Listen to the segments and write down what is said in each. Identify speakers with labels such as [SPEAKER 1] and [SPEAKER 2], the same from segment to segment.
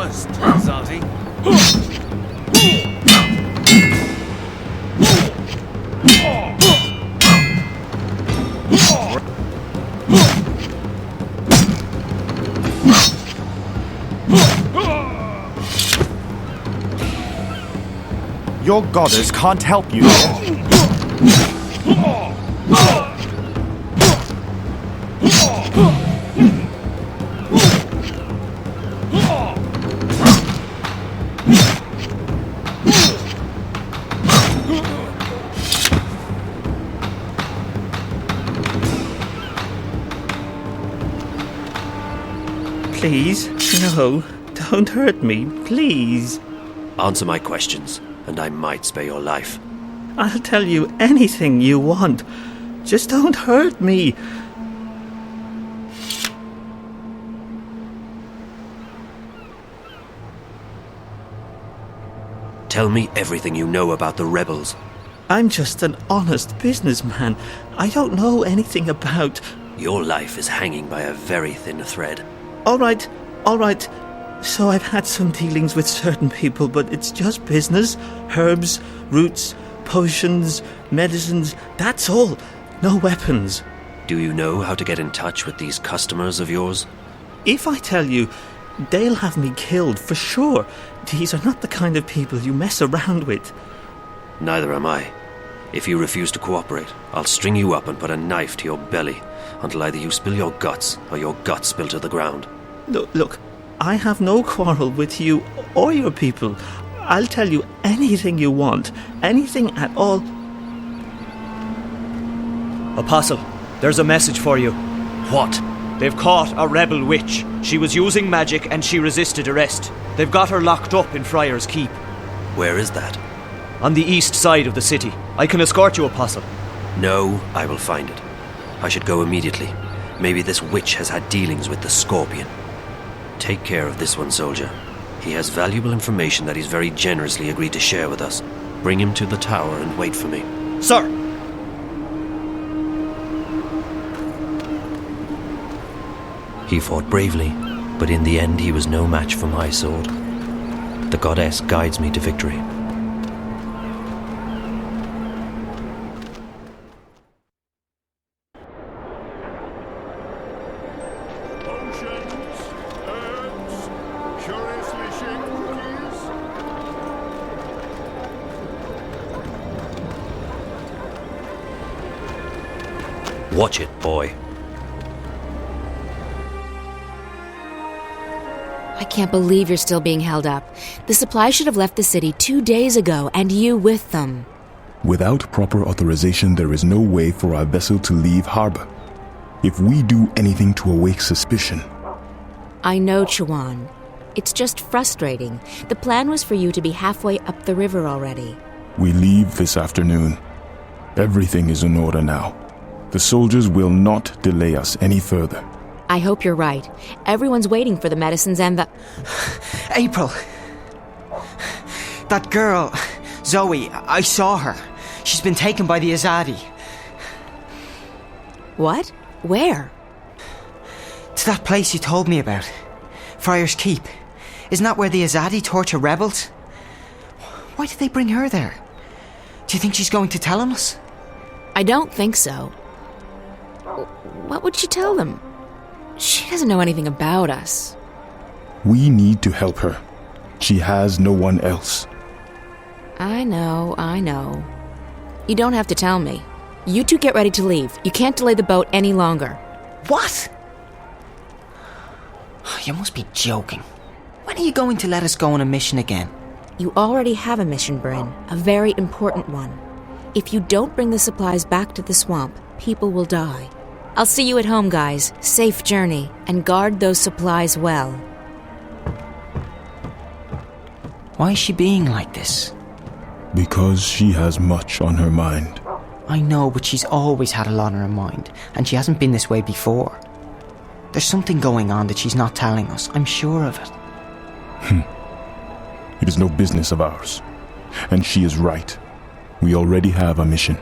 [SPEAKER 1] worst, Zati.
[SPEAKER 2] Your goddess can't help you.
[SPEAKER 3] Please, no, don't hurt me, please.
[SPEAKER 4] Answer my questions, and I might spare your life.
[SPEAKER 3] I'll tell you anything you want. Just don't hurt me.
[SPEAKER 4] Tell me everything you know about the rebels.
[SPEAKER 3] I'm just an honest businessman. I don't know anything about...
[SPEAKER 4] Your life is hanging by a very thin thread.
[SPEAKER 3] All right. So I've had some dealings with certain people, but it's just business. Herbs, roots, potions, medicines, that's all. No weapons.
[SPEAKER 4] Do you know how to get in touch with these customers of yours?
[SPEAKER 3] If I tell you, they'll have me killed for sure. These are not the kind of people you mess around with.
[SPEAKER 4] Neither am I. If you refuse to cooperate, I'll string you up and put a knife to your belly until either you spill your guts or your guts spill to the ground.
[SPEAKER 3] Look, I have no quarrel with you or your people. I'll tell you anything you want, anything at all.
[SPEAKER 5] Apostle, there's a message for you.
[SPEAKER 4] What?
[SPEAKER 5] They've caught a rebel witch. She was using magic and she resisted arrest. They've got her locked up in Friar's Keep.
[SPEAKER 4] Where is that?
[SPEAKER 5] On the east side of the city. I can escort you, Apostle.
[SPEAKER 4] No, I will find it. I should go immediately. Maybe this witch has had dealings with the Scorpion. Take care of this one, soldier. He has valuable information that he's very generously agreed to share with us. Bring him to the tower and wait for me.
[SPEAKER 5] Sir!
[SPEAKER 4] He fought bravely, but in the end he was no match for my sword. The goddess guides me to victory. Watch it, boy.
[SPEAKER 6] I can't believe you're still being held up. The supplies should have left the city 2 days ago, and you with them.
[SPEAKER 7] Without proper authorization, there is no way for our vessel to leave harbor. If we do anything to awake suspicion...
[SPEAKER 6] I know, Chuan. It's just frustrating. The plan was for you to be halfway up the river already.
[SPEAKER 7] We leave this afternoon. Everything is in order now. The soldiers will not delay us any further.
[SPEAKER 6] I hope you're right. Everyone's waiting for the medicines and the...
[SPEAKER 8] April! That girl, Zoe, I saw her. She's been taken by the Azadi.
[SPEAKER 6] What? Where?
[SPEAKER 8] To that place you told me about. Friar's Keep. Isn't that where the Azadi torture rebels? Why did they bring her there? Do you think she's going to tell on us?
[SPEAKER 6] I don't think so. What would she tell them? She doesn't know anything about us.
[SPEAKER 7] We need to help her. She has no one else.
[SPEAKER 6] I know. You don't have to tell me. You two get ready to leave. You can't delay the boat any longer.
[SPEAKER 8] What? You must be joking. When are you going to let us go on a mission again?
[SPEAKER 6] You already have a mission, Bryn. A very important one. If you don't bring the supplies back to the swamp, people will die. I'll see you at home, guys. Safe journey, and guard those supplies well.
[SPEAKER 8] Why is she being like this?
[SPEAKER 7] Because she has much on her mind.
[SPEAKER 8] I know, but she's always had a lot on her mind, and she hasn't been this way before. There's something going on that she's not telling us. I'm sure of it.
[SPEAKER 7] It is no business of ours. And she is right. We already have a mission.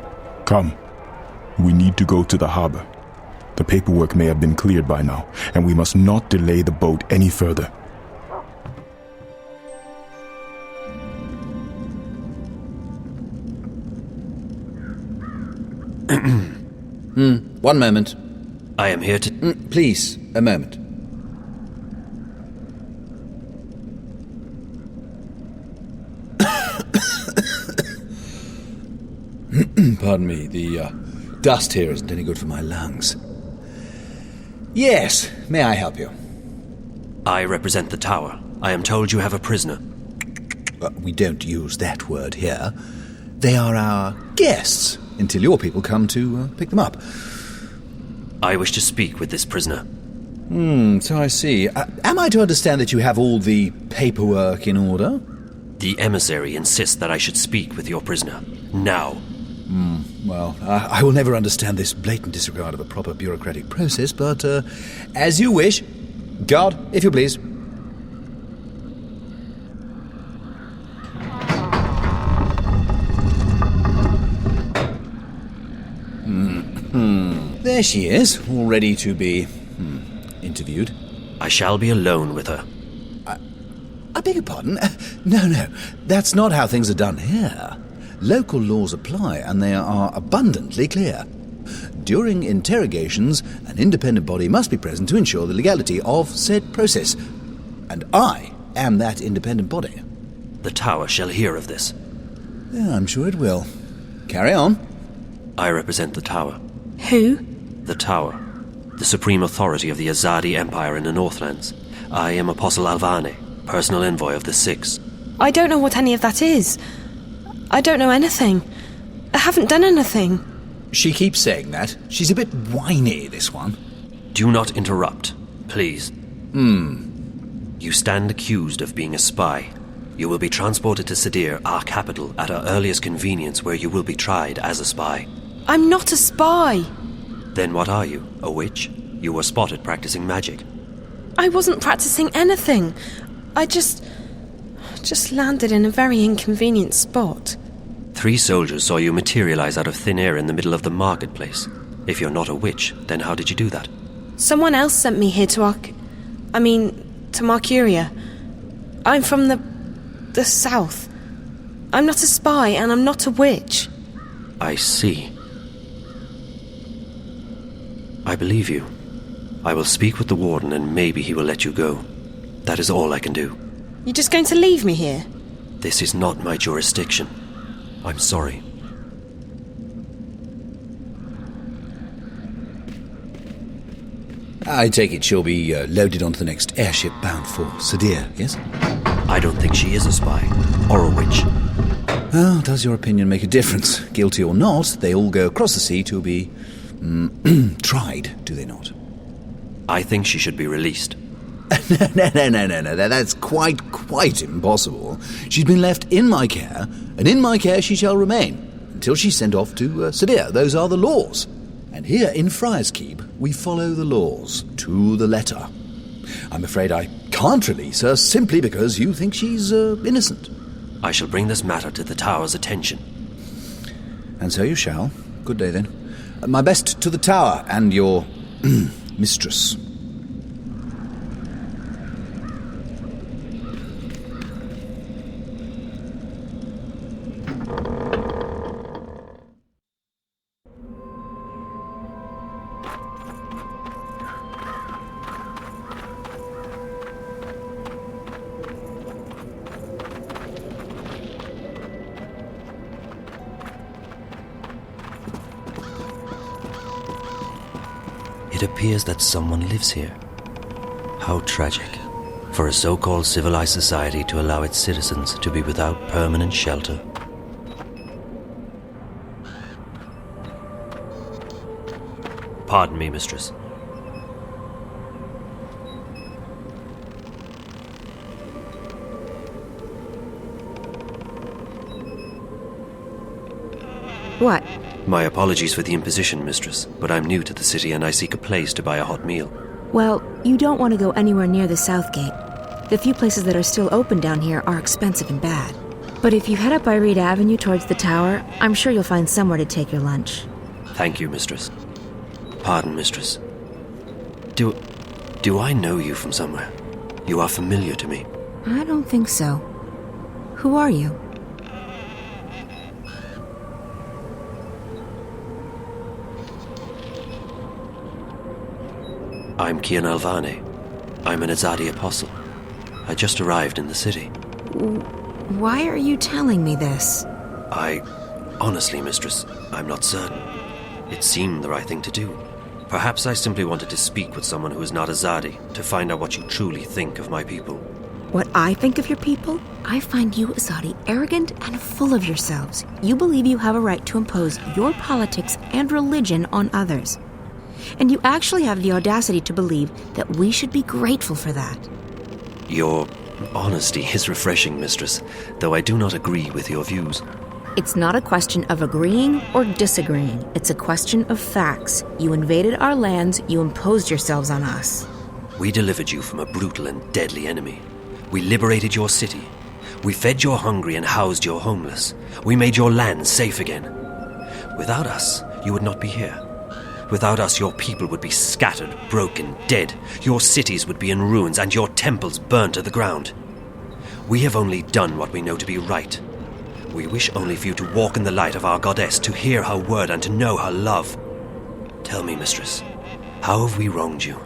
[SPEAKER 7] Come. We need to go to the harbor. The paperwork may have been cleared by now, and we must not delay the boat any further.
[SPEAKER 1] One moment.
[SPEAKER 4] I am here to...
[SPEAKER 1] Please, a moment. Pardon me, the dust here isn't any good for my lungs. Yes, may I help you?
[SPEAKER 4] I represent the tower. I am told you have a prisoner.
[SPEAKER 1] We don't use that word here. They are our guests, until your people come to pick them up.
[SPEAKER 4] I wish to speak with this prisoner.
[SPEAKER 1] So I see. Am I to understand that you have all the paperwork in order?
[SPEAKER 4] The emissary insists that I should speak with your prisoner. Now.
[SPEAKER 1] Well, I will never understand this blatant disregard of a proper bureaucratic process, but as you wish. Guard, if you please. There she is, all ready to be interviewed.
[SPEAKER 4] I shall be alone with her.
[SPEAKER 1] I beg your pardon? No, that's not how things are done here. Local laws apply, and they are abundantly clear. During interrogations, an independent body must be present to ensure the legality of said process. And I am that independent body.
[SPEAKER 4] The tower shall hear of this.
[SPEAKER 1] Yeah, I'm sure it will. Carry on.
[SPEAKER 4] I represent the tower.
[SPEAKER 9] Who?
[SPEAKER 4] The tower. The supreme authority of the Azadi Empire in the Northlands. I am Apostle Alvane, personal envoy of the Six.
[SPEAKER 9] I don't know what any of that is. I don't know anything. I haven't done anything.
[SPEAKER 1] She keeps saying that. She's a bit whiny, this one.
[SPEAKER 4] Do not interrupt, please. You stand accused of being a spy. You will be transported to Sadir, our capital, at our earliest convenience, where you will be tried as a spy.
[SPEAKER 9] I'm not a spy.
[SPEAKER 4] Then what are you? A witch? You were spotted practicing magic.
[SPEAKER 9] I wasn't practicing anything. I just landed in a very inconvenient spot.
[SPEAKER 4] 3 soldiers saw you materialize out of thin air in the middle of the marketplace. If you're not a witch, then how did you do that?
[SPEAKER 9] Someone else sent me here to Marcuria. I'm from the south. I'm not a spy, and I'm not a witch.
[SPEAKER 4] I see. I believe you. I will speak with the warden, and maybe he will let you go. That is all I can do.
[SPEAKER 9] You're just going to leave me here?
[SPEAKER 4] This is not my jurisdiction. I'm sorry.
[SPEAKER 1] I take it she'll be loaded onto the next airship bound for Sadir, yes?
[SPEAKER 4] I don't think she is a spy, or a witch.
[SPEAKER 1] Well, does your opinion make a difference? Guilty or not, they all go across the sea to be tried, do they not?
[SPEAKER 4] I think she should be released.
[SPEAKER 1] No, that's quite impossible. She's been left in my care, and in my care she shall remain, until she's sent off to Sadir. Those are the laws. And here in Friar's Keep, we follow the laws to the letter. I'm afraid I can't release her simply because you think she's innocent.
[SPEAKER 4] I shall bring this matter to the tower's attention.
[SPEAKER 1] And so you shall. Good day, then. My best to the tower and your mistress.
[SPEAKER 4] It appears that someone lives here. How tragic. For a so-called civilized society to allow its citizens to be without permanent shelter. Pardon me, mistress.
[SPEAKER 6] What?
[SPEAKER 4] My apologies for the imposition, mistress, but I'm new to the city and I seek a place to buy a hot meal.
[SPEAKER 6] Well, you don't want to go anywhere near the South Gate. The few places that are still open down here are expensive and bad. But if you head up Irede Avenue towards the tower, I'm sure you'll find somewhere to take your lunch.
[SPEAKER 4] Thank you, mistress. Pardon, mistress. Do I know you from somewhere? You are familiar to me.
[SPEAKER 6] I don't think so. Who are you?
[SPEAKER 4] I'm Kian Alvane. I'm an Azadi apostle. I just arrived in the city.
[SPEAKER 6] Why are you telling me this?
[SPEAKER 4] Honestly, mistress, I'm not certain. It seemed the right thing to do. Perhaps I simply wanted to speak with someone who is not Azadi, to find out what you truly think of my people.
[SPEAKER 6] What I think of your people? I find you, Azadi, arrogant and full of yourselves. You believe you have a right to impose your politics and religion on others. And you actually have the audacity to believe that we should be grateful for that.
[SPEAKER 4] Your honesty is refreshing, mistress, though I do not agree with your views.
[SPEAKER 6] It's not a question of agreeing or disagreeing. It's a question of facts. You invaded our lands, you imposed yourselves on us.
[SPEAKER 4] We delivered you from a brutal and deadly enemy. We liberated your city. We fed your hungry and housed your homeless. We made your land safe again. Without us, you would not be here. Without us, your people would be scattered, broken, dead. Your cities would be in ruins and your temples burned to the ground. We have only done what we know to be right. We wish only for you to walk in the light of our goddess, to hear her word and to know her love. Tell me, mistress, how have we wronged you?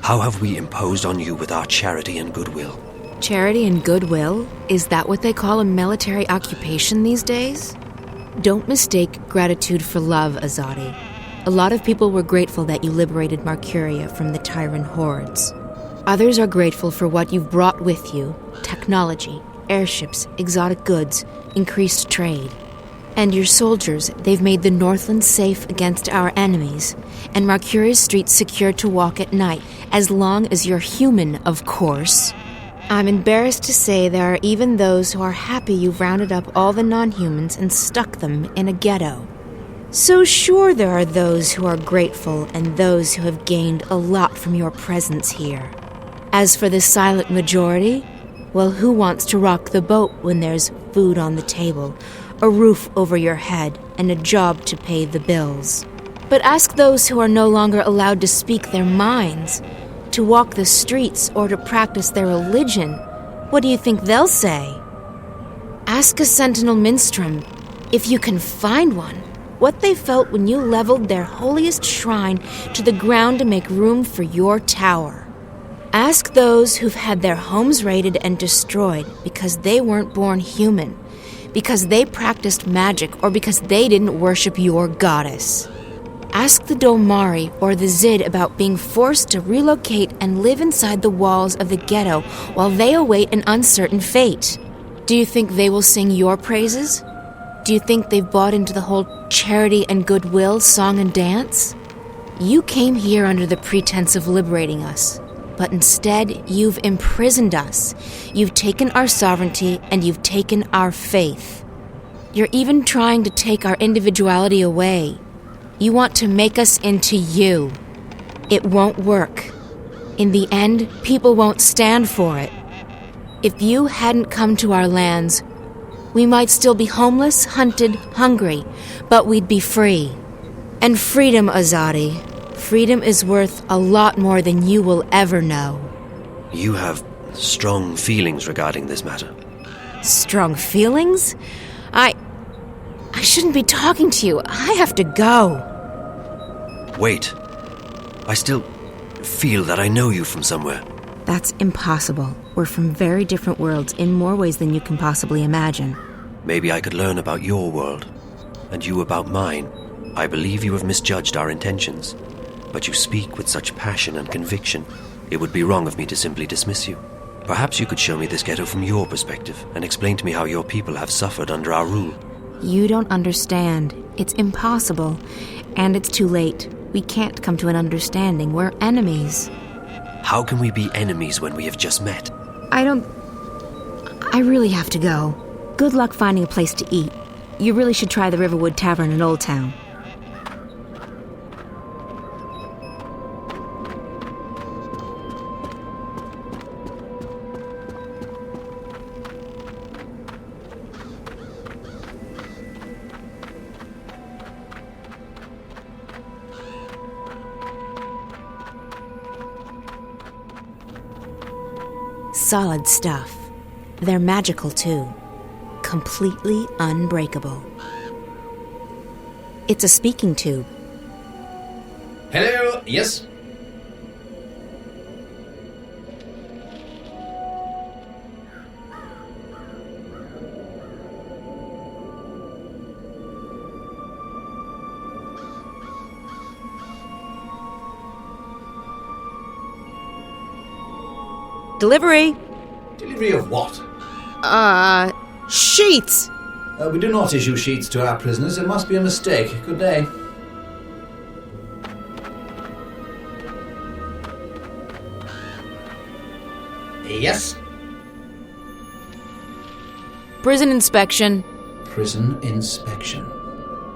[SPEAKER 4] How have we imposed on you with our charity and goodwill?
[SPEAKER 6] Charity and goodwill? Is that what they call a military occupation these days? Don't mistake gratitude for love, Azadi. A lot of people were grateful that you liberated Marcuria from the Tyrant hordes. Others are grateful for what you've brought with you: technology, airships, exotic goods, increased trade. And your soldiers, they've made the Northland safe against our enemies, and Marcuria's streets secure to walk at night, as long as you're human, of course. I'm embarrassed to say there are even those who are happy you've rounded up all the non-humans and stuck them in a ghetto. So sure, there are those who are grateful and those who have gained a lot from your presence here. As for the silent majority, well, who wants to rock the boat when there's food on the table, a roof over your head, and a job to pay the bills? But ask those who are no longer allowed to speak their minds, to walk the streets, or to practice their religion. What do you think they'll say? Ask a Sentinel Minstrom, if you can find one, what they felt when you leveled their holiest shrine to the ground to make room for your tower. Ask those who've had their homes raided and destroyed because they weren't born human, because they practiced magic, or because they didn't worship your goddess. Ask the Dolmari or the Zid about being forced to relocate and live inside the walls of the ghetto while they await an uncertain fate. Do you think they will sing your praises? Do you think they've bought into the whole charity and goodwill song and dance? You came here under the pretense of liberating us, but instead you've imprisoned us. You've taken our sovereignty and you've taken our faith. You're even trying to take our individuality away. You want to make us into you. It won't work. In the end, people won't stand for it. If you hadn't come to our lands, we might still be homeless, hunted, hungry, but we'd be free. And freedom, Azadi, freedom is worth a lot more than you will ever know.
[SPEAKER 4] You have strong feelings regarding this matter.
[SPEAKER 6] Strong feelings? I shouldn't be talking to you. I have to go.
[SPEAKER 4] Wait. I still feel that I know you from somewhere.
[SPEAKER 6] That's impossible. We're from very different worlds in more ways than you can possibly imagine.
[SPEAKER 4] Maybe I could learn about your world, and you about mine. I believe you have misjudged our intentions, but you speak with such passion and conviction. It would be wrong of me to simply dismiss you. Perhaps you could show me this ghetto from your perspective and explain to me how your people have suffered under our rule.
[SPEAKER 6] You don't understand. It's impossible. And it's too late. We can't come to an understanding. We're enemies.
[SPEAKER 4] How can we be enemies when we have just met?
[SPEAKER 6] I really have to go. Good luck finding a place to eat. You really should try the Riverwood Tavern in Old Town. Solid stuff. They're magical, too. Completely unbreakable. It's a speaking tube.
[SPEAKER 10] Hello, yes?
[SPEAKER 6] Delivery!
[SPEAKER 1] Delivery of what?
[SPEAKER 9] Sheets!
[SPEAKER 1] We do not issue sheets to our prisoners. It must be a mistake. Good day. Yes?
[SPEAKER 6] Prison inspection.
[SPEAKER 1] Prison inspection.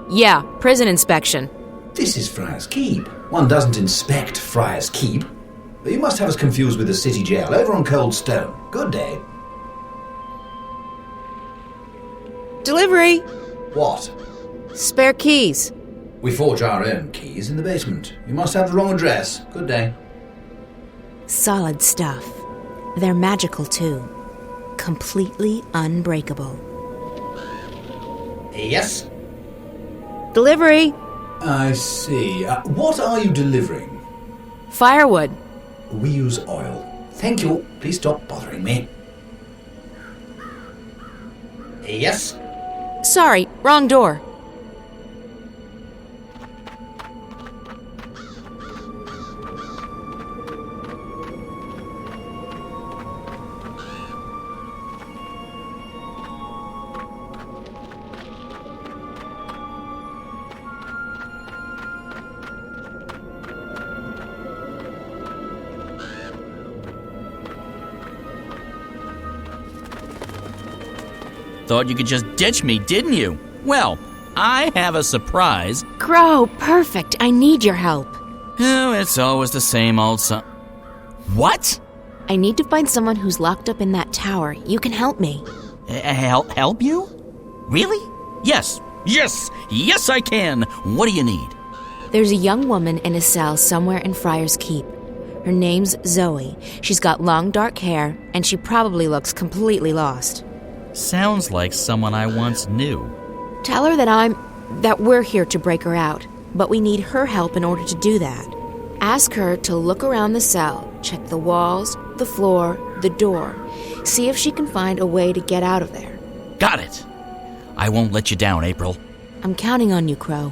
[SPEAKER 6] Yeah, prison inspection.
[SPEAKER 1] This is Friar's Keep. One doesn't inspect Friar's Keep. You must have us confused with the city jail over on Cold Stone. Good day.
[SPEAKER 6] Delivery!
[SPEAKER 1] What?
[SPEAKER 6] Spare keys.
[SPEAKER 1] We forge our own keys in the basement. You must have the wrong address. Good day.
[SPEAKER 6] Solid stuff. They're magical too. Completely unbreakable.
[SPEAKER 1] Yes?
[SPEAKER 6] Delivery!
[SPEAKER 1] I see. What are you delivering?
[SPEAKER 6] Firewood.
[SPEAKER 1] We use oil. Thank you. Please stop bothering me. Yes?
[SPEAKER 6] Sorry, wrong door.
[SPEAKER 10] Thought you could just ditch me, didn't you? Well, I have a surprise.
[SPEAKER 6] Crow, perfect. I need your help.
[SPEAKER 10] Oh, it's always the same old What?
[SPEAKER 6] I need to find someone who's locked up in that tower. You can help me.
[SPEAKER 10] Help you? Really? Yes, I can. What do you need?
[SPEAKER 6] There's a young woman in a cell somewhere in Friar's Keep. Her name's Zoe. She's got long dark hair, and she probably looks completely lost.
[SPEAKER 10] Sounds like someone I once knew.
[SPEAKER 6] Tell her that we're here to break her out, but we need her help in order to do that. Ask her to look around the cell, check the walls, the floor, the door, see if she can find a way to get out of there.
[SPEAKER 10] Got it. I won't let you down, April.
[SPEAKER 6] I'm counting on you, Crow.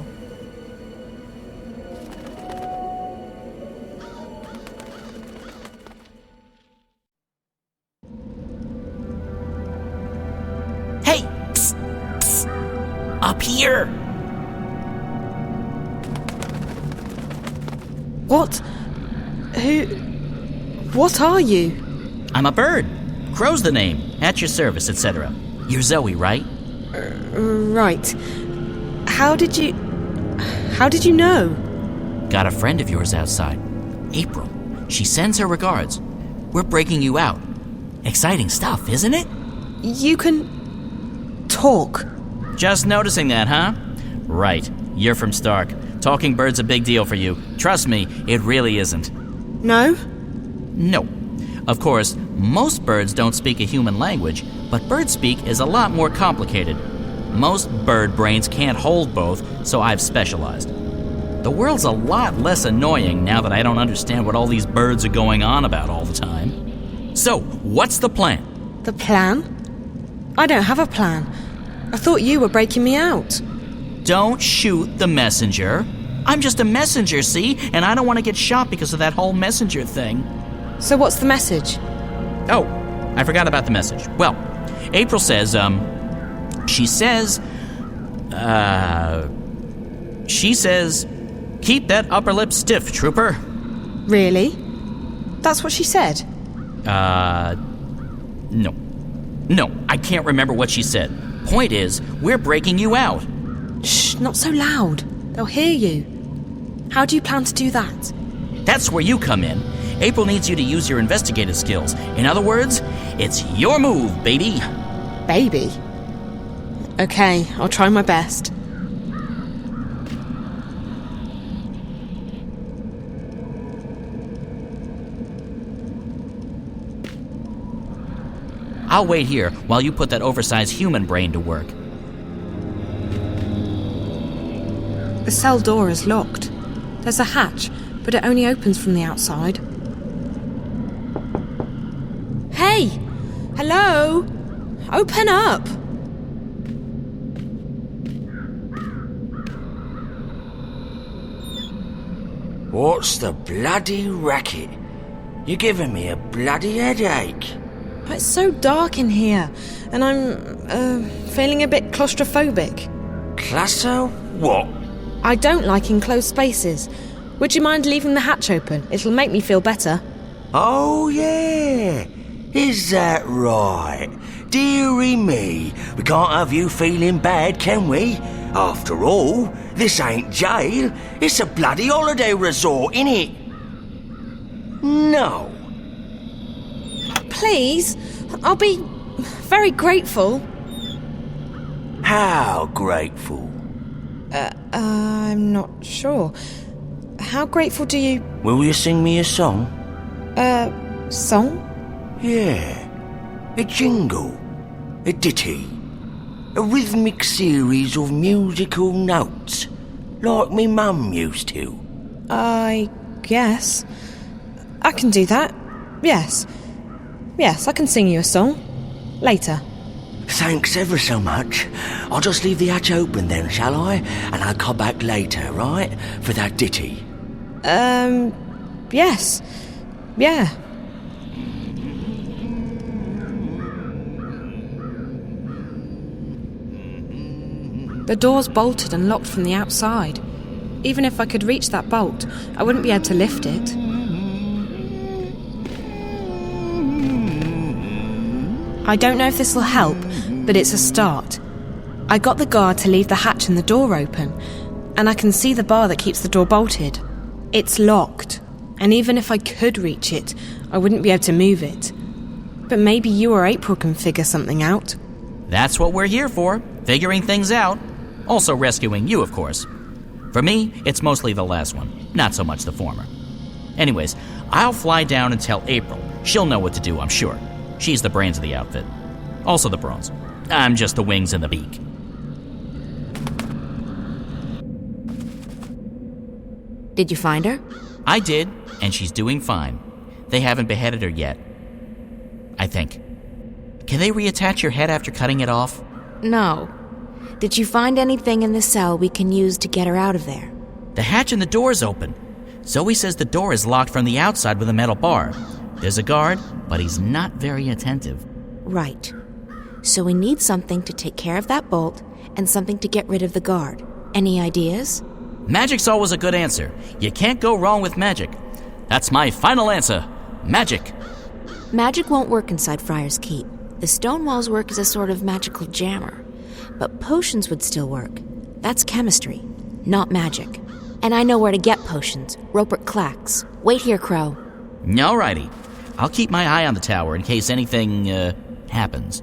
[SPEAKER 10] Hey! Psst, psst. Up here!
[SPEAKER 9] What are you?
[SPEAKER 10] I'm a bird. Crow's the name. At your service, etc. You're Zoe, right?
[SPEAKER 9] Right. How did you know?
[SPEAKER 10] Got a friend of yours outside. April. She sends her regards. We're breaking you out. Exciting stuff, isn't it?
[SPEAKER 9] You can talk.
[SPEAKER 10] Just noticing that, huh? Right. You're from Stark. Talking bird's a big deal for you. Trust me, it really isn't.
[SPEAKER 9] No?
[SPEAKER 10] No. Of course, most birds don't speak a human language, but bird speak is a lot more complicated. Most bird brains can't hold both, so I've specialized. The world's a lot less annoying now that I don't understand what all these birds are going on about all the time. So, what's the plan?
[SPEAKER 9] The plan? I don't have a plan. I thought you were breaking me out.
[SPEAKER 10] Don't shoot the messenger. I'm just a messenger, see? And I don't want to get shot because of that whole messenger thing.
[SPEAKER 9] So what's the message?
[SPEAKER 10] Oh, I forgot about the message. Well, April says, she says, keep that upper lip stiff, trooper.
[SPEAKER 9] Really? That's what she said?
[SPEAKER 10] No, I can't remember what she said. Point is, we're breaking you out.
[SPEAKER 9] Shh, not so loud. They'll hear you. How do you plan to do that?
[SPEAKER 10] That's where you come in. April needs you to use your investigative skills. In other words, it's your move, baby.
[SPEAKER 9] Baby? Okay, I'll try my best.
[SPEAKER 10] I'll wait here while you put that oversized human brain to work.
[SPEAKER 9] The cell door is locked. There's a hatch, but it only opens from the outside. Hey! Hello? Open up!
[SPEAKER 11] What's the bloody racket? You're giving me a bloody headache.
[SPEAKER 9] It's so dark in here, and I'm feeling a bit claustrophobic.
[SPEAKER 11] Classo? What?
[SPEAKER 9] I don't like enclosed spaces. Would you mind leaving the hatch open? It'll make me feel better.
[SPEAKER 11] Oh, yeah. Is that right? Dearie me, we can't have you feeling bad, can we? After all, this ain't jail. It's a bloody holiday resort, innit? No.
[SPEAKER 9] Please, I'll be very grateful.
[SPEAKER 11] How grateful?
[SPEAKER 9] I'm not sure. How grateful do you...
[SPEAKER 11] Will you sing me a song?
[SPEAKER 9] Song?
[SPEAKER 11] Yeah. A jingle. A ditty. A rhythmic series of musical notes. Like me mum used to.
[SPEAKER 9] I guess. I can do that. Yes. Yes, I can sing you a song. Later.
[SPEAKER 11] Thanks ever so much. I'll just leave the hatch open then, shall I? And I'll come back later, right? For that ditty.
[SPEAKER 9] Yes. Yeah. The door's bolted and locked from the outside. Even if I could reach that bolt, I wouldn't be able to lift it. I don't know if this will help, but it's a start. I got the guard to leave the hatch and the door open, and I can see the bar that keeps the door bolted. It's locked, and even if I could reach it, I wouldn't be able to move it. But maybe you or April can figure something out.
[SPEAKER 10] That's what we're here for, figuring things out. Also rescuing you, of course. For me, it's mostly the last one, not so much the former. Anyways, I'll fly down and tell April. She'll know what to do, I'm sure. She's the brains of the outfit. Also the brains. I'm just the wings and the beak.
[SPEAKER 6] Did you find her?
[SPEAKER 10] I did, and she's doing fine. They haven't beheaded her yet. I think. Can they reattach your head after cutting it off?
[SPEAKER 6] No. Did you find anything in the cell we can use to get her out of there?
[SPEAKER 10] The hatch in the door is open. Zoe says the door is locked from the outside with a metal bar. There's a guard, but he's not very attentive.
[SPEAKER 6] Right. So we need something to take care of that bolt and something to get rid of the guard. Any ideas?
[SPEAKER 10] Magic's always a good answer. You can't go wrong with magic. That's my final answer. Magic.
[SPEAKER 6] Magic won't work inside Friar's Keep. The stone walls work as a sort of magical jammer. But potions would still work. That's chemistry, not magic. And I know where to get potions. Rupert Clacks. Wait here, Crow.
[SPEAKER 10] Alrighty. I'll keep my eye on the tower in case anything, happens.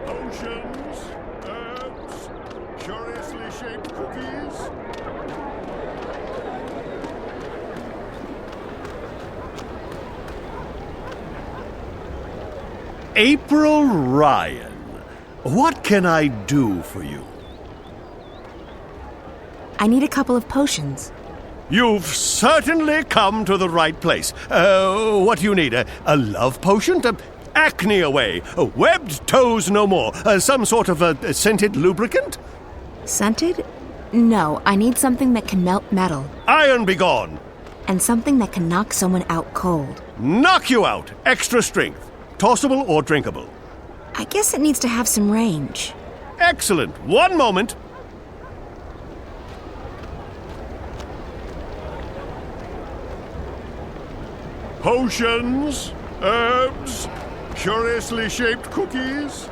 [SPEAKER 12] Potions, herbs, curiously shaped cookies.
[SPEAKER 13] April Ryan, what can I do for you?
[SPEAKER 6] I need a couple of potions.
[SPEAKER 13] You've certainly come to the right place. What do you need? A love potion? Acne away. Webbed toes no more. Some sort of a scented lubricant?
[SPEAKER 6] Scented? No, I need something that can melt metal.
[SPEAKER 13] Iron be gone.
[SPEAKER 6] And something that can knock someone out cold.
[SPEAKER 13] Knock you out. Extra strength. Tossable or drinkable?
[SPEAKER 6] I guess it needs to have some range.
[SPEAKER 13] Excellent. One moment.
[SPEAKER 12] Potions, herbs, curiously shaped cookies.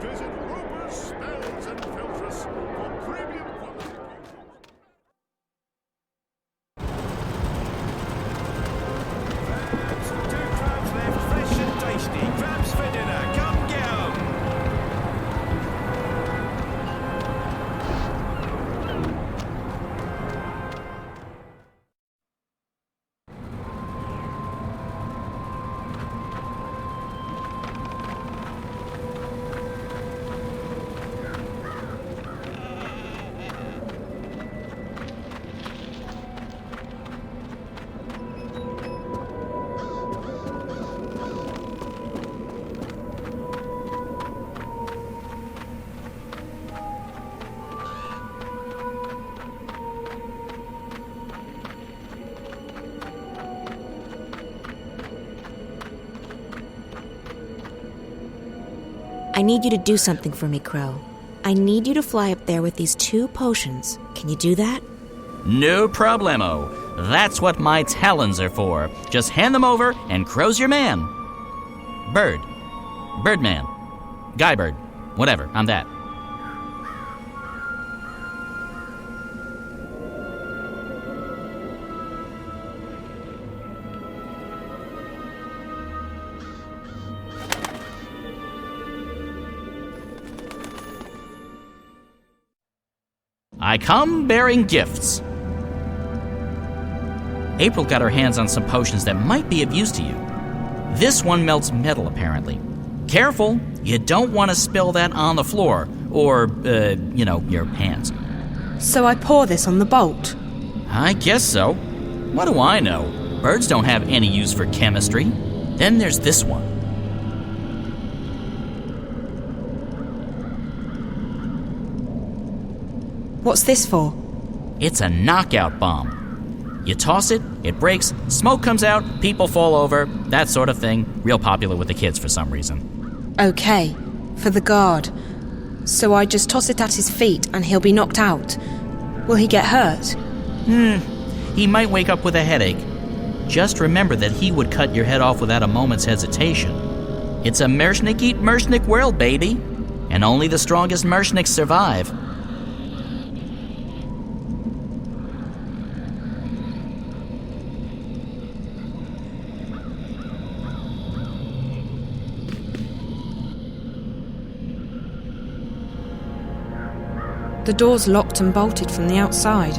[SPEAKER 12] Visit Roper's Spells and Filters for premium qualifications.
[SPEAKER 14] Two crabs left, fresh and tasty. Crabs for dinner, come get 'em.
[SPEAKER 6] I need you to do something for me, Crow. I need you to fly up there with these 2 potions. Can you do that?
[SPEAKER 10] No problemo. That's what my talons are for. Just hand them over and Crow's your man. Bird. Birdman. Guy bird. Whatever, I'm that. I come bearing gifts. April got her hands on some potions that might be of use to you. This one melts metal, apparently. Careful, you don't want to spill that on the floor, or, your pants.
[SPEAKER 9] So I pour this on the bolt?
[SPEAKER 10] I guess so. What do I know? Birds don't have any use for chemistry. Then there's this one.
[SPEAKER 9] What's this for?
[SPEAKER 10] It's a knockout bomb. You toss it, it breaks, smoke comes out, people fall over, that sort of thing. Real popular with the kids for some reason.
[SPEAKER 9] Okay, for the guard. So I just toss it at his feet and he'll be knocked out. Will he get hurt?
[SPEAKER 10] He might wake up with a headache. Just remember that he would cut your head off without a moment's hesitation. It's a Mershnik eat Mershnik world, baby. And only the strongest Mershniks survive.
[SPEAKER 9] The door's locked and bolted from the outside.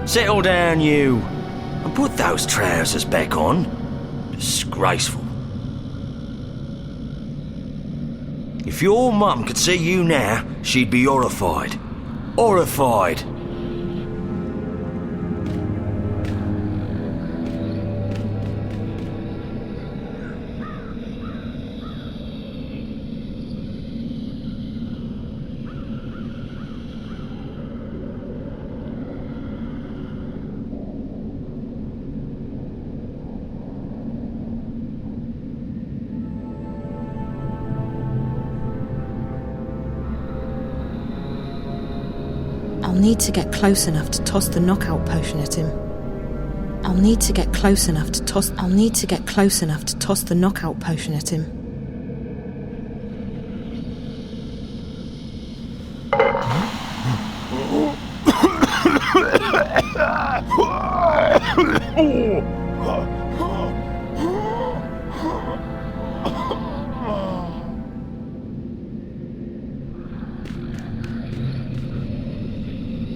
[SPEAKER 11] Settle down, you, and put those trousers back on. Disgraceful. If your mum could see you now, she'd be horrified. Horrified.
[SPEAKER 9] I'll need to get close enough to toss the knockout potion at him. I'll need to get close enough to toss the knockout potion at him.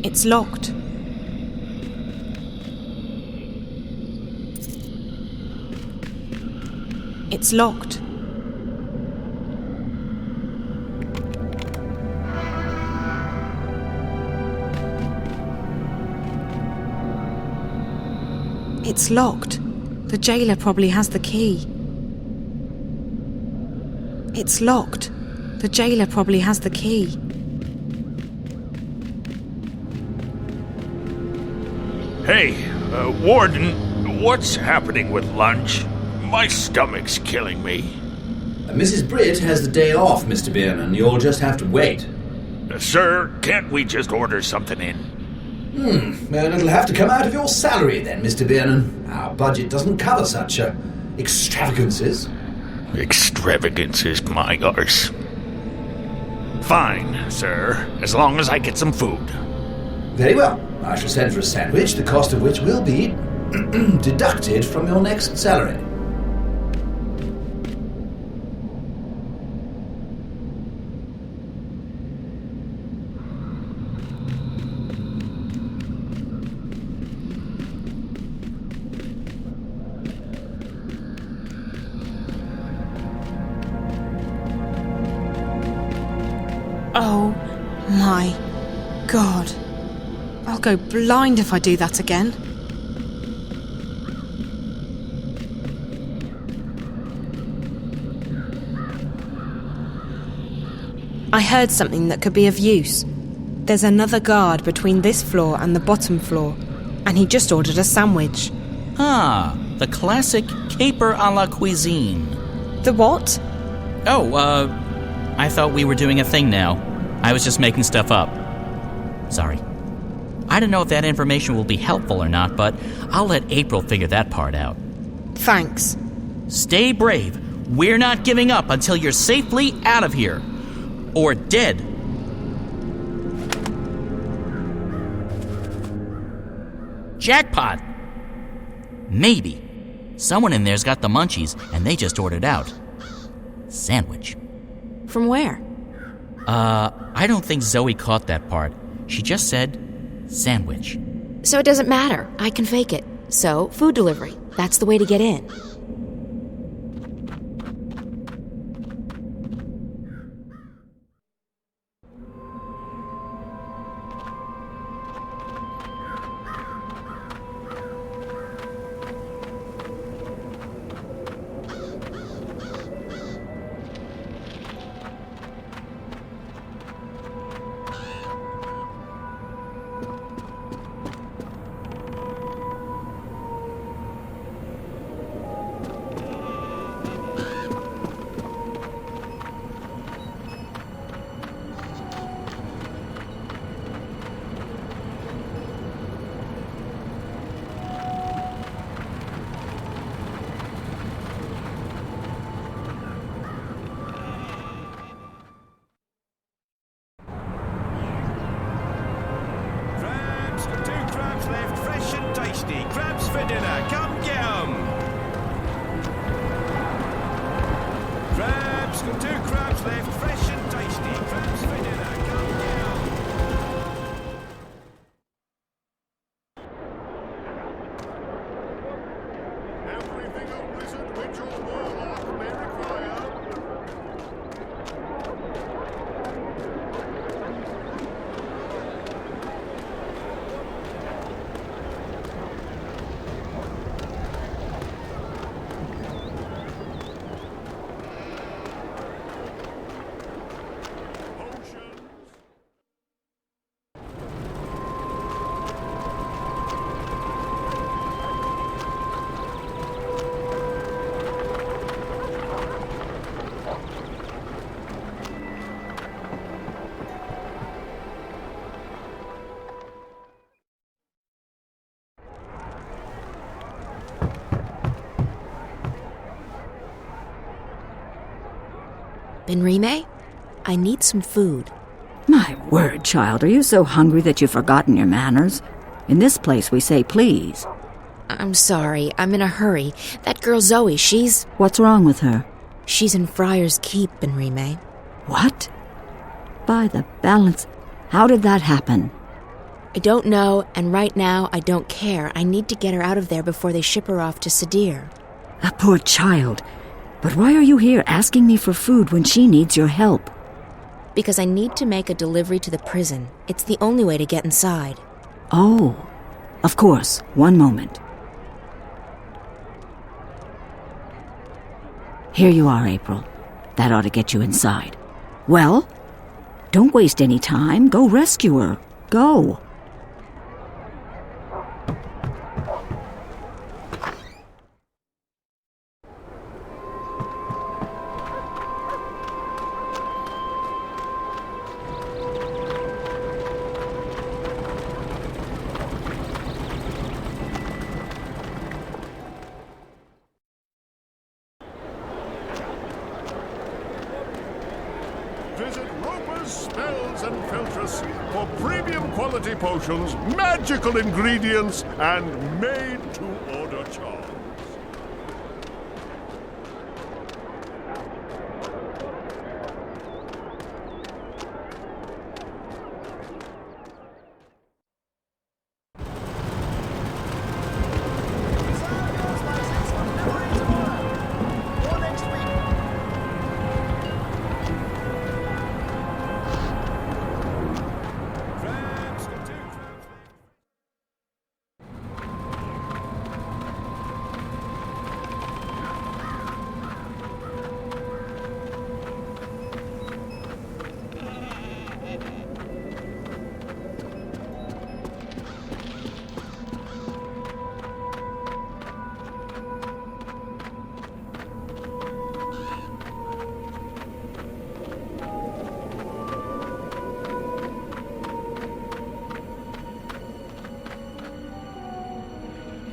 [SPEAKER 9] It's locked. It's locked. It's locked. The jailer probably has the key. It's locked. The jailer probably has the key.
[SPEAKER 14] Hey, Warden, what's happening with lunch? My stomach's killing me.
[SPEAKER 1] Mrs. Britt has the day off, Mr. Bierman. You'll just have to wait.
[SPEAKER 14] Sir, can't we just order something in?
[SPEAKER 1] Well, it'll have to come out of your salary then, Mr. Bierman. Our budget doesn't cover such extravagances.
[SPEAKER 14] Extravagances, my arse. Fine, sir, as long as I get some food.
[SPEAKER 1] Very well. I shall send for a sandwich, the cost of which will be deducted from your next salary.
[SPEAKER 9] Oh my God. I'll go blind if I do that again. I heard something that could be of use. There's another guard between this floor and the bottom floor, and he just ordered a sandwich.
[SPEAKER 10] Ah, the classic caper a la cuisine.
[SPEAKER 9] The what?
[SPEAKER 10] Oh, I thought we were doing a thing now. I was just making stuff up. Sorry. I don't know if that information will be helpful or not, but I'll let April figure that part out.
[SPEAKER 9] Thanks.
[SPEAKER 10] Stay brave. We're not giving up until you're safely out of here. Or dead. Jackpot! Maybe. Someone in there's got the munchies, and they just ordered out. Sandwich.
[SPEAKER 6] From where?
[SPEAKER 10] I don't think Zoe caught that part. She just said sandwich.
[SPEAKER 6] So it doesn't matter. I can fake it. So, food delivery. That's the way to get in.
[SPEAKER 14] Left, fresh and tasty. Crabs for dinner. Come get 'em. Crabs, got 2 crabs left, fresh and tasty. Crabs for dinner. Come get 'em.
[SPEAKER 12] Everything a wizard, witch, or warlock may require.
[SPEAKER 6] Benrime, I need some food.
[SPEAKER 15] My word, child, are you so hungry that you've forgotten your manners? In this place we say please.
[SPEAKER 6] I'm sorry, I'm in a hurry. That girl Zoe, she's...
[SPEAKER 15] What's wrong with her?
[SPEAKER 6] She's in Friar's Keep, Benrime.
[SPEAKER 15] What? By the balance, how did that happen?
[SPEAKER 6] I don't know, and right now I don't care. I need to get her out of there before they ship her off to Sadir.
[SPEAKER 15] A poor child. But why are you here asking me for food when she needs your help?
[SPEAKER 6] Because I need to make a delivery to the prison. It's the only way to get inside.
[SPEAKER 15] Oh, of course. One moment. Here you are, April. That ought to get you inside. Well, don't waste any time. Go rescue her. Go.
[SPEAKER 12] Visit Roper's Spells and Filtress for premium quality potions, magical ingredients, and made-to-order charms.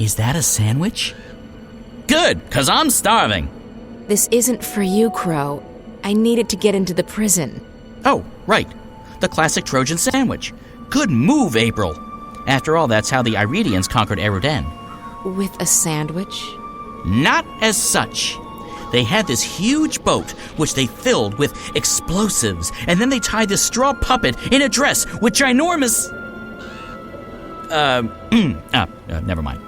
[SPEAKER 10] Is that a sandwich? Good, 'cause I'm starving.
[SPEAKER 6] This isn't for you, Crow. I need it to get into the prison.
[SPEAKER 10] Oh, right. The classic Trojan sandwich. Good move, April. After all, that's how the Iridians conquered Eroden.
[SPEAKER 6] With a sandwich?
[SPEAKER 10] Not as such. They had this huge boat, which they filled with explosives, and then they tied this straw puppet in a dress with ginormous... never mind.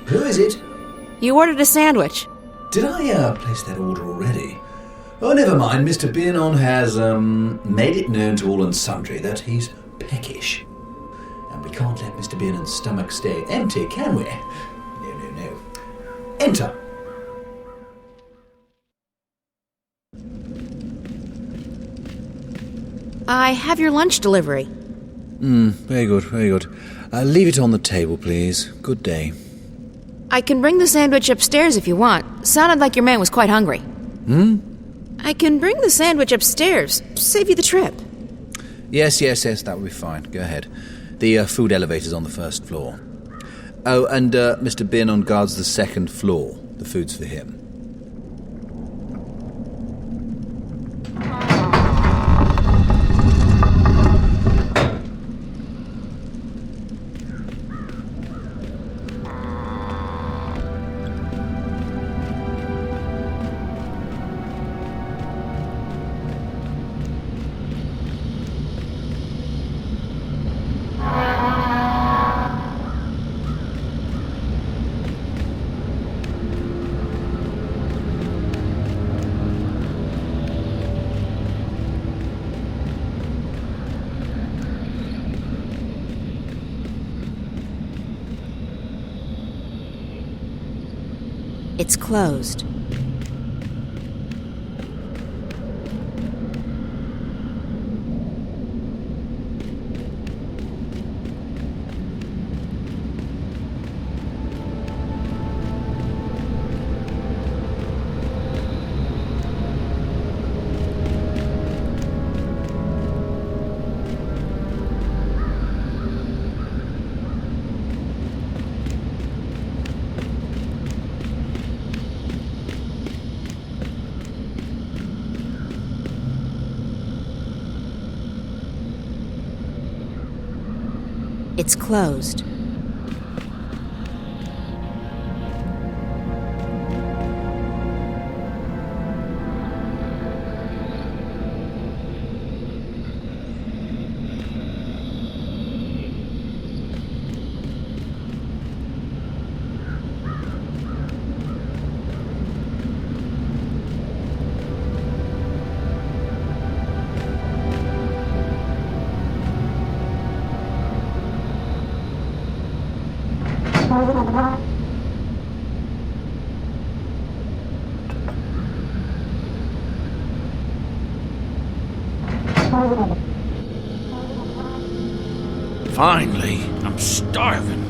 [SPEAKER 1] Who is it?
[SPEAKER 6] You ordered a sandwich.
[SPEAKER 1] Did I place that order already? Oh, never mind. Mr. Beernon has made it known to all and sundry that he's peckish. And we can't let Mr. Beernon's stomach stay empty, can we? No. Enter.
[SPEAKER 6] I have your lunch delivery.
[SPEAKER 1] Very good. Leave it on the table, please. Good day.
[SPEAKER 6] I can bring the sandwich upstairs if you want. Sounded like your man was quite hungry. I can bring the sandwich upstairs. Save you the trip.
[SPEAKER 1] Yes, that will be fine. Go ahead. The food elevator's on the first floor. Oh, and Mr. Beernon guards the second floor. The food's for him.
[SPEAKER 6] It's closed. It's closed.
[SPEAKER 14] Finally, I'm starving.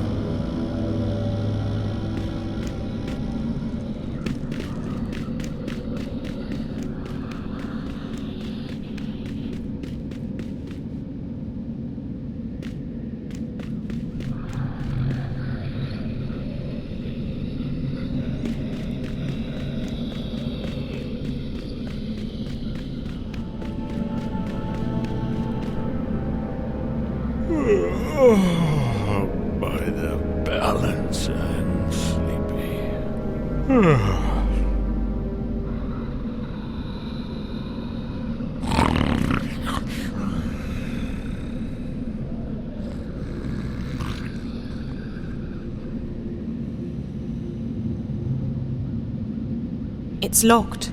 [SPEAKER 14] By the balance, I'm sleepy.
[SPEAKER 9] It's locked.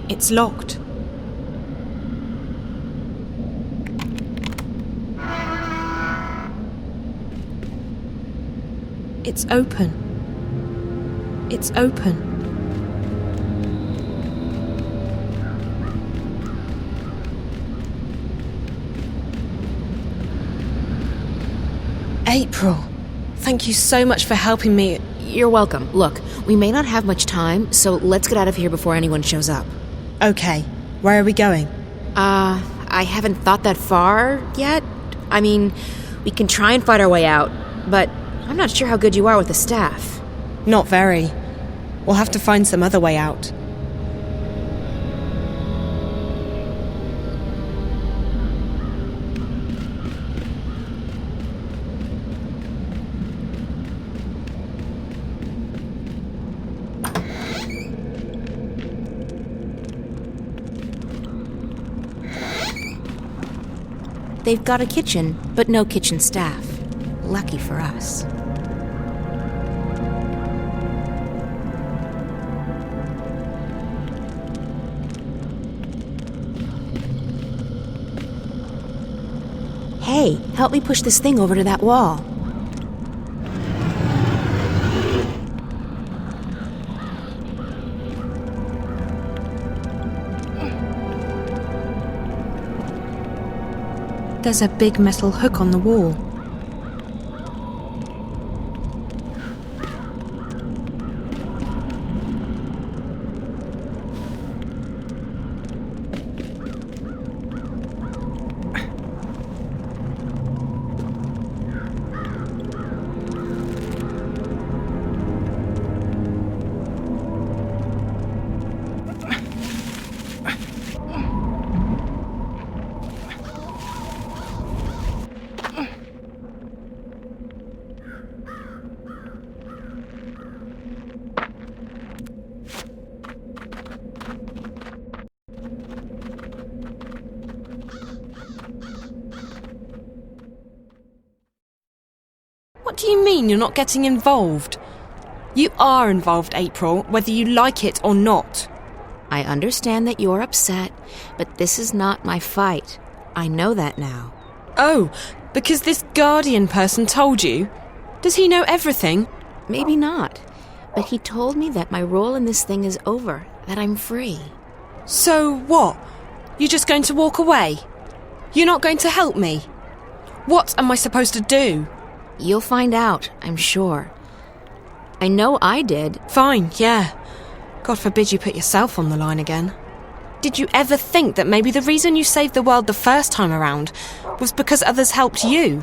[SPEAKER 9] It's locked. It's open. It's open. April, thank you so much for helping me.
[SPEAKER 6] You're welcome. Look, we may not have much time, so let's get out of here before anyone shows up.
[SPEAKER 9] Okay, where are we going?
[SPEAKER 6] I haven't thought that far yet. I mean, we can try and fight our way out, but I'm not sure how good you are with the staff.
[SPEAKER 9] Not very. We'll have to find some other way out.
[SPEAKER 6] They've got a kitchen, but no kitchen staff. Lucky for us. Hey, help me push this thing over to that wall.
[SPEAKER 9] There's a big metal hook on the wall. What do you mean you're not getting involved? You are involved, April, whether you like it or not.
[SPEAKER 6] I understand that you're upset, but this is not my fight. I know that now.
[SPEAKER 9] Oh, because this Guardian person told you? Does he know everything?
[SPEAKER 6] Maybe not, but he told me that my role in this thing is over, that I'm free.
[SPEAKER 9] So what? You're just going to walk away? You're not going to help me? What am I supposed to do?
[SPEAKER 6] You'll find out, I'm sure. I know I did.
[SPEAKER 9] Fine, yeah. God forbid you put yourself on the line again. Did you ever think that maybe the reason you saved the world the first time around was because others helped you?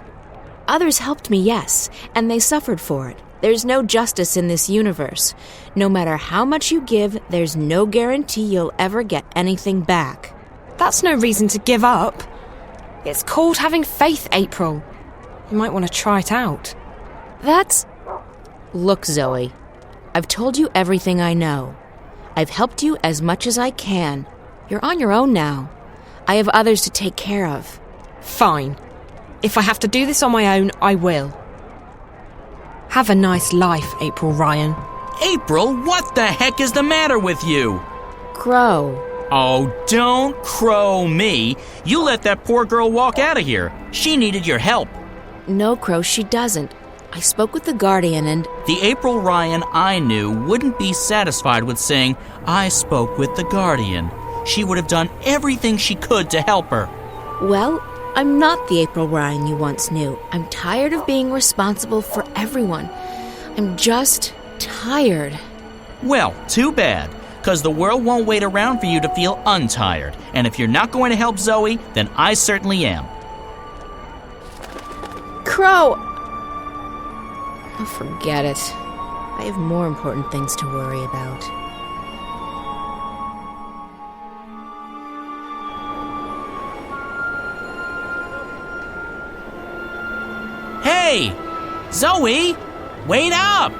[SPEAKER 6] Others helped me, yes, and they suffered for it. There's no justice in this universe. No matter how much you give, there's no guarantee you'll ever get anything back.
[SPEAKER 9] That's no reason to give up. It's called having faith, April. You might want to try it out.
[SPEAKER 6] That's... Look, Zoe, I've told you everything I know. I've helped you as much as I can. You're on your own now. I have others to take care of.
[SPEAKER 9] Fine. If I have to do this on my own, I will. Have a nice life, April Ryan.
[SPEAKER 10] April, what the heck is the matter with you?
[SPEAKER 6] Crow.
[SPEAKER 10] Oh, don't crow me. You let that poor girl walk out of here. She needed your help.
[SPEAKER 6] No, Crow, she doesn't. I spoke with the Guardian and...
[SPEAKER 10] The April Ryan I knew wouldn't be satisfied with saying, I spoke with the Guardian. She would have done everything she could to help her.
[SPEAKER 6] Well, I'm not the April Ryan you once knew. I'm tired of being responsible for everyone. I'm just tired.
[SPEAKER 10] Well, too bad, because the world won't wait around for you to feel untired. And if you're not going to help Zoe, then I certainly am.
[SPEAKER 6] Crow! Oh, forget it. I have more important things to worry about.
[SPEAKER 10] Hey! Zoe! Wait up!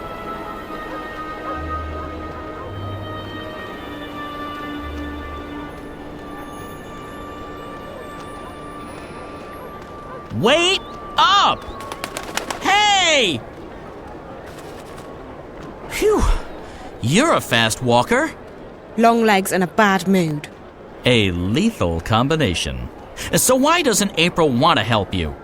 [SPEAKER 10] Wait up! Hey! Phew! You're a fast walker.
[SPEAKER 9] Long legs and a bad mood.
[SPEAKER 10] A lethal combination. So why doesn't April want to help you?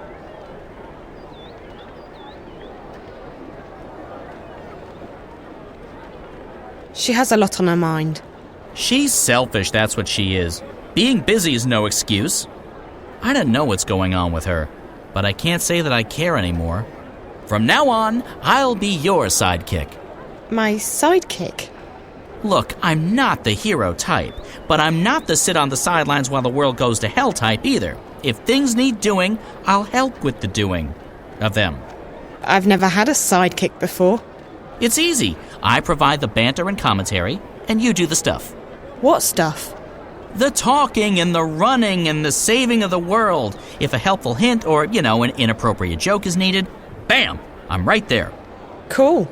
[SPEAKER 9] She has a lot on her mind.
[SPEAKER 10] She's selfish, that's what she is. Being busy is no excuse. I don't know what's going on with her, but I can't say that I care anymore. From now on, I'll be your sidekick.
[SPEAKER 9] My sidekick?
[SPEAKER 10] Look, I'm not the hero type, but I'm not the sit on the sidelines while the world goes to hell type either. If things need doing, I'll help with the doing of them.
[SPEAKER 9] I've never had a sidekick before.
[SPEAKER 10] It's easy. I provide the banter and commentary, and you do the stuff.
[SPEAKER 9] What stuff?
[SPEAKER 10] The talking and the running and the saving of the world. If a helpful hint or, an inappropriate joke is needed, bam, I'm right there.
[SPEAKER 9] Cool.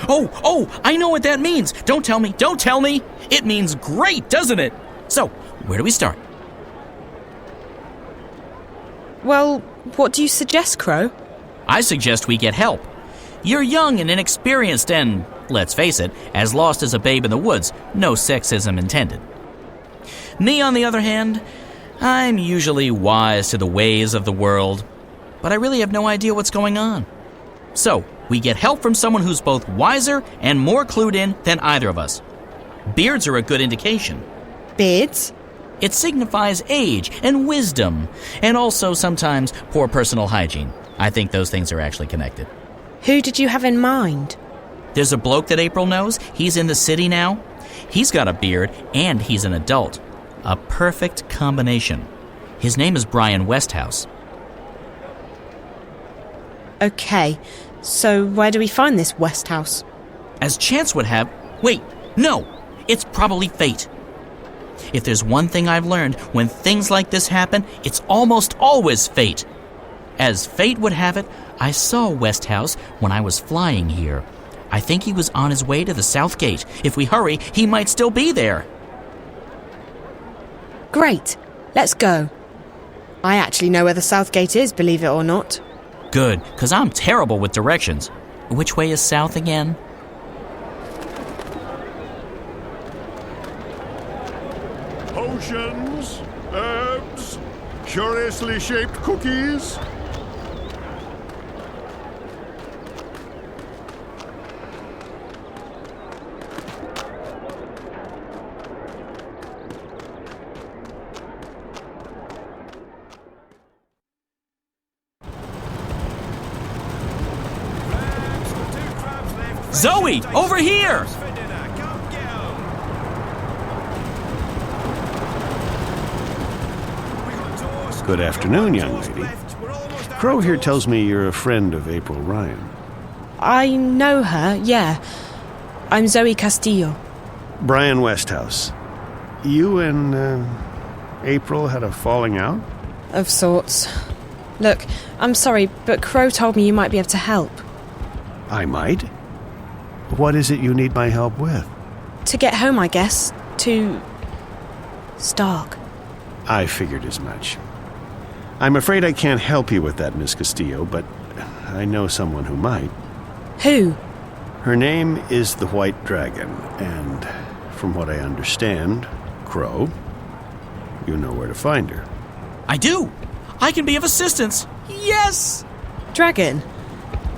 [SPEAKER 10] Oh, I know what that means. Don't tell me. It means great, doesn't it? So, where do we start?
[SPEAKER 9] Well, what do you suggest, Crow?
[SPEAKER 10] I suggest we get help. You're young and inexperienced and, let's face it, as lost as a babe in the woods. No sexism intended. Me, on the other hand, I'm usually wise to the ways of the world, but I really have no idea what's going on. So, we get help from someone who's both wiser and more clued in than either of us. Beards are a good indication.
[SPEAKER 9] Beards?
[SPEAKER 10] It signifies age and wisdom, and also sometimes poor personal hygiene. I think those things are actually connected.
[SPEAKER 9] Who did you have in mind?
[SPEAKER 10] There's a bloke that April knows. He's in the city now. He's got a beard, and he's an adult. A perfect combination. His name is Brian Westhouse.
[SPEAKER 9] Okay, so where do we find this Westhouse?
[SPEAKER 10] As chance would have... Wait, no! It's probably fate. If there's one thing I've learned, when things like this happen, it's almost always fate. As fate would have it, I saw Westhouse when I was flying here. I think he was on his way to the South Gate. If we hurry, he might still be there.
[SPEAKER 9] Great, let's go. I actually know where the South Gate is, believe it or not.
[SPEAKER 10] Good, because I'm terrible with directions. Which way is south again?
[SPEAKER 12] Potions, herbs, curiously shaped cookies.
[SPEAKER 10] Zoe, over here!
[SPEAKER 13] Good afternoon, young lady. Crow here tells me you're a friend of April Ryan.
[SPEAKER 9] I know her, yeah. I'm Zoe Castillo.
[SPEAKER 13] Brian Westhouse. You and April had a falling out?
[SPEAKER 9] Of sorts. Look, I'm sorry, but Crow told me you might be able to help.
[SPEAKER 13] I might. What is it you need my help with?
[SPEAKER 9] To get home, I guess. To Stark.
[SPEAKER 13] I figured as much. I'm afraid I can't help you with that, Miss Castillo, but I know someone who might.
[SPEAKER 9] Who?
[SPEAKER 13] Her name is the White Dragon, and from what I understand, Crow, you know where to find her.
[SPEAKER 10] I do! I can be of assistance! Yes!
[SPEAKER 9] Dragon?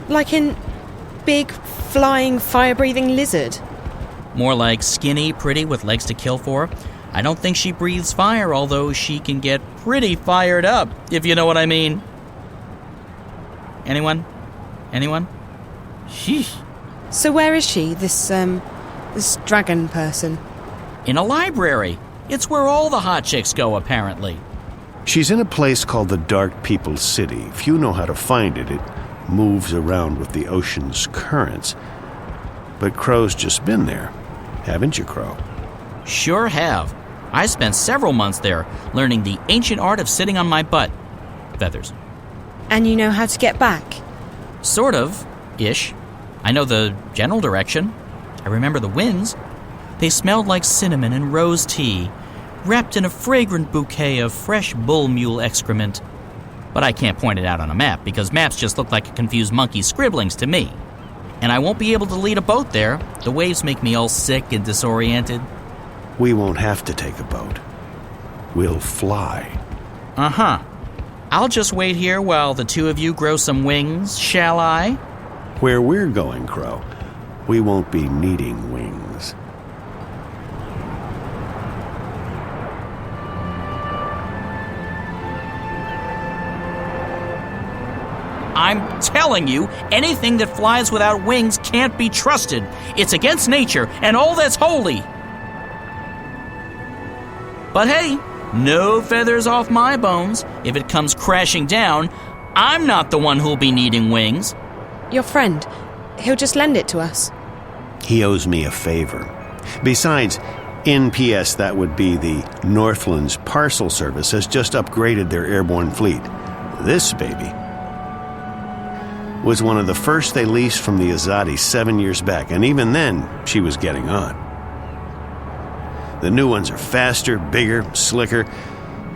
[SPEAKER 9] Like in big, flying, fire-breathing lizard?
[SPEAKER 10] More like skinny, pretty, with legs to kill for. I don't think she breathes fire, although she can get pretty fired up, if you know what I mean. Anyone? Anyone? Sheesh.
[SPEAKER 9] So where is she, this dragon person?
[SPEAKER 10] In a library. It's where all the hot chicks go, apparently.
[SPEAKER 13] She's in a place called the Dark People's City. If you know how to find it, it moves around with the ocean's currents. But Crow's just been there. Haven't you, Crow?
[SPEAKER 10] Sure have. I spent several months there, learning the ancient art of sitting on my butt. Feathers.
[SPEAKER 9] And you know how to get back?
[SPEAKER 10] Sort of. Ish. I know the general direction. I remember the winds. They smelled like cinnamon and rose tea, wrapped in a fragrant bouquet of fresh bull mule excrement. But I can't point it out on a map, because maps just look like a confused monkey's scribblings to me. And I won't be able to lead a boat there. The waves make me all sick and disoriented.
[SPEAKER 13] We won't have to take a boat. We'll fly.
[SPEAKER 10] Uh-huh. I'll just wait here while the two of you grow some wings, shall I?
[SPEAKER 13] Where we're going, Crow, we won't be needing wings.
[SPEAKER 10] I'm telling you, anything that flies without wings can't be trusted. It's against nature and all that's holy. But hey, no feathers off my bones. If it comes crashing down, I'm not the one who'll be needing wings.
[SPEAKER 9] Your friend, he'll just lend it to us.
[SPEAKER 13] He owes me a favor. Besides, NPS, that would be the Northlands Parcel Service, has just upgraded their airborne fleet. This baby was one of the first they leased from the Azadi 7 years back, and even then, she was getting on. The new ones are faster, bigger, slicker,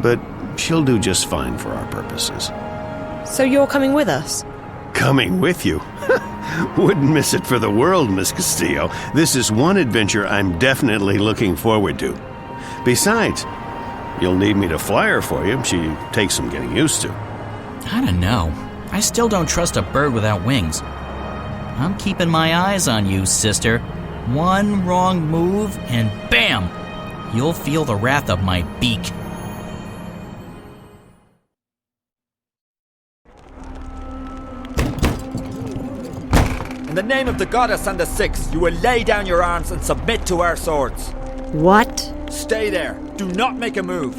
[SPEAKER 13] but she'll do just fine for our purposes.
[SPEAKER 9] So you're coming with us?
[SPEAKER 13] Coming with you? Wouldn't miss it for the world, Miss Castillo. This is one adventure I'm definitely looking forward to. Besides, you'll need me to fly her for you. She takes some getting used to.
[SPEAKER 10] I don't know. I still don't trust a bird without wings. I'm keeping my eyes on you, sister. One wrong move, and bam! You'll feel the wrath of my beak.
[SPEAKER 16] In the name of the goddess and the six, you will lay down your arms and submit to our swords.
[SPEAKER 15] What?
[SPEAKER 16] Stay there. Do not make a move.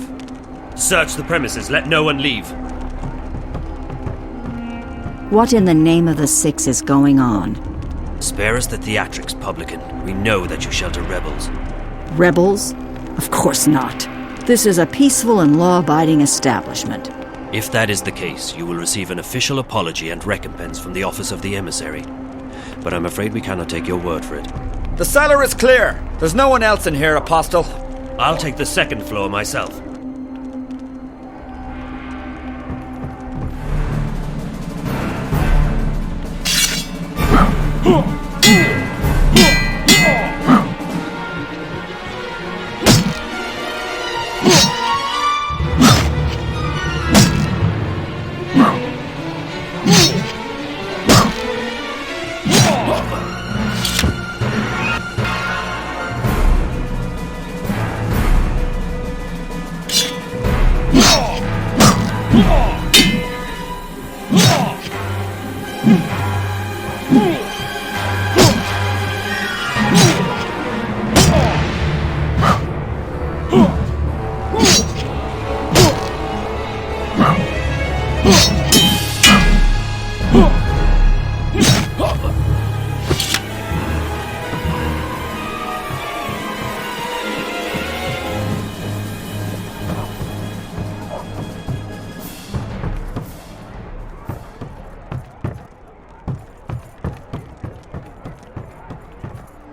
[SPEAKER 4] Search the premises. Let no one leave.
[SPEAKER 15] What in the name of the six is going on?
[SPEAKER 4] Spare us the theatrics, publican. We know that you shelter rebels.
[SPEAKER 15] Rebels? Of course not. This is a peaceful and law-abiding establishment.
[SPEAKER 4] If that is the case, you will receive an official apology and recompense from the office of the emissary. But I'm afraid we cannot take your word for it.
[SPEAKER 16] The cellar is clear. There's no one else in here, Apostle.
[SPEAKER 4] I'll take the second floor myself.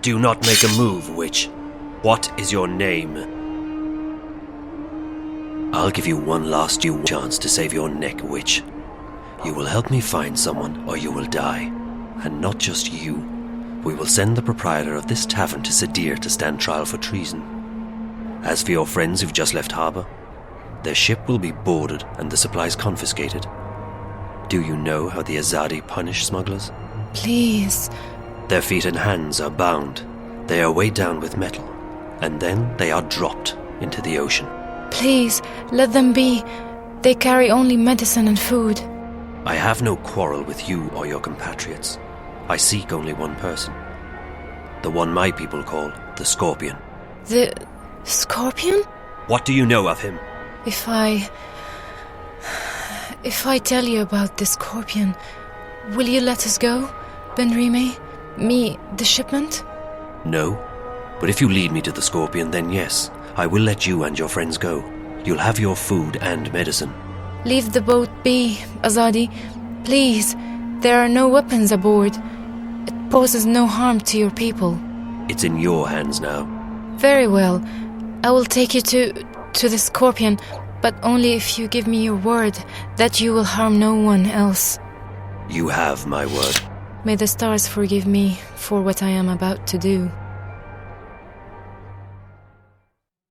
[SPEAKER 4] Do not make a move, witch. What is your name? I'll give you one last chance to save your neck, witch. You will help me find someone, or you will die. And not just you. We will send the proprietor of this tavern to Sadir to stand trial for treason. As for your friends who've just left harbour, their ship will be boarded and the supplies confiscated. Do you know how the Azadi punish smugglers?
[SPEAKER 17] Please.
[SPEAKER 4] Their feet and hands are bound. They are weighed down with metal, and then they are dropped into the ocean.
[SPEAKER 17] Please, let them be. They carry only medicine and food.
[SPEAKER 4] I have no quarrel with you or your compatriots. I seek only one person. The one my people call the Scorpion.
[SPEAKER 17] The Scorpion?
[SPEAKER 4] What do you know of him?
[SPEAKER 17] If I tell you about the Scorpion, will you let us go, Benrime? Me, the shipment?
[SPEAKER 4] No. But if you lead me to the Scorpion, then yes, I will let you and your friends go. You'll have your food and medicine.
[SPEAKER 17] Leave the boat be, Azadi. Please, there are no weapons aboard. It poses no harm to your people.
[SPEAKER 4] It's in your hands now.
[SPEAKER 17] Very well. I will take you to the Scorpion, but only if you give me your word that you will harm no one else.
[SPEAKER 4] You have my word.
[SPEAKER 17] May the stars forgive me for what I am about to do.